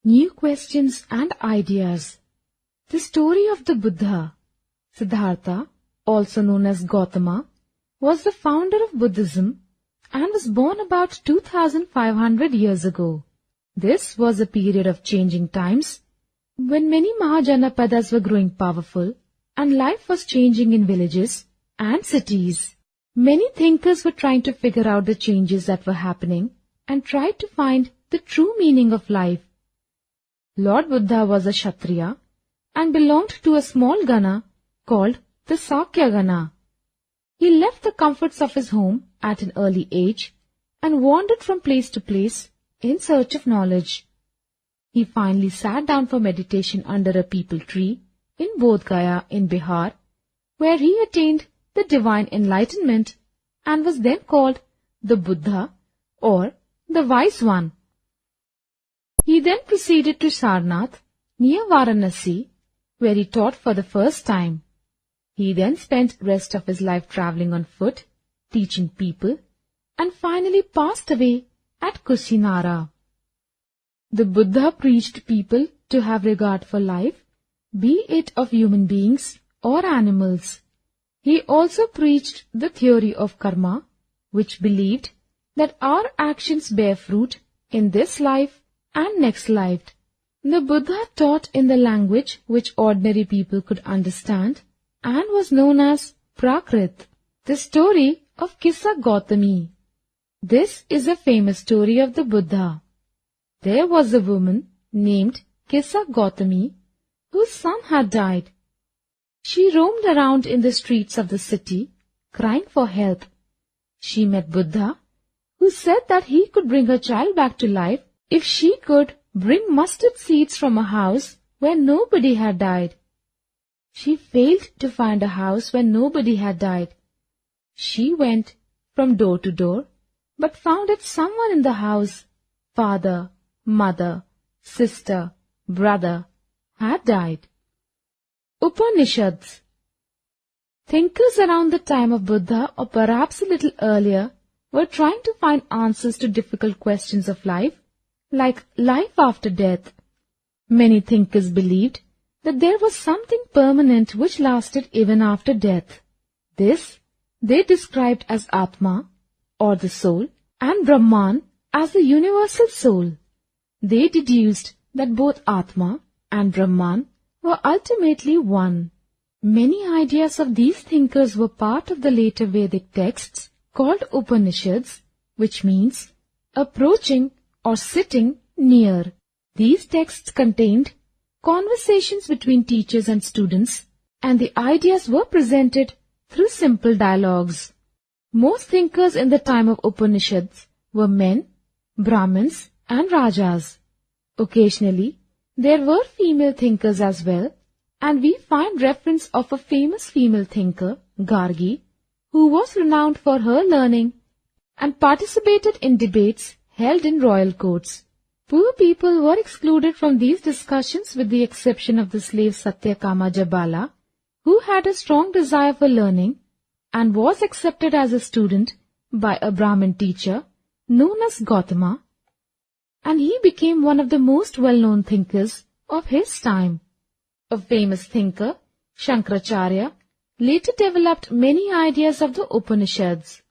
New questions and ideas. The story of the Buddha. Siddhartha, also known as Gautama, was the founder of Buddhism and was born about 2500 years ago. This was a period of changing times when many Mahajanapadas were growing powerful and life was changing in villages and cities. Many thinkers were trying to figure out the changes that were happening and tried to find the true meaning of life. Lord Buddha was a Kshatriya and belonged to a small Gana called the Sakya Gana. He left the comforts of his home at an early age and wandered from place to place in search of knowledge. He finally sat down for meditation under a peepal tree in Bodh Gaya in Bihar, where he attained the divine enlightenment and was then called the Buddha or the Wise One. He then proceeded to Sarnath, near Varanasi, where he taught for the first time. He then spent the rest of his life traveling on foot, teaching people, and finally passed away at Kushinara. The Buddha preached people to have regard for life, be it of human beings or animals. He also preached the theory of karma, which believed that our actions bear fruit in this life and next life. The Buddha taught in the language which ordinary people could understand and was known as Prakrit. The story of Kisagotami. This is a famous story of the Buddha. There was a woman named Kisagotami whose son had died. She roamed around in the streets of the city, crying for help. She met Buddha, who said that he could bring her child back to life if she could bring mustard seeds from a house where nobody had died. She failed to find a house where nobody had died. She went from door to door, but found that someone in the house, father, mother, sister, brother, had died. Upanishads. Thinkers around the time of Buddha, or perhaps a little earlier, were trying to find answers to difficult questions of life, like life after death. Many thinkers believed that there was something permanent which lasted even after death. This they described as Atma, or the soul, and Brahman as the universal soul. They deduced that both Atma and Brahman were ultimately one. Many ideas of these thinkers were part of the later Vedic texts called Upanishads, which means approaching or sitting near. These texts contained conversations between teachers and students, and the ideas were presented through simple dialogues. Most thinkers in the time of Upanishads were men, Brahmins, and Rajas. Occasionally, there were female thinkers as well, and we find reference of a famous female thinker, Gargi, who was renowned for her learning and participated in debates held in royal courts. Poor people were excluded from these discussions with the exception of the slave Satyakama Jabala, who had a strong desire for learning and was accepted as a student by a Brahmin teacher known as Gautama, and he became one of the most well-known thinkers of his time. A famous thinker, Shankaracharya, later developed many ideas of the Upanishads.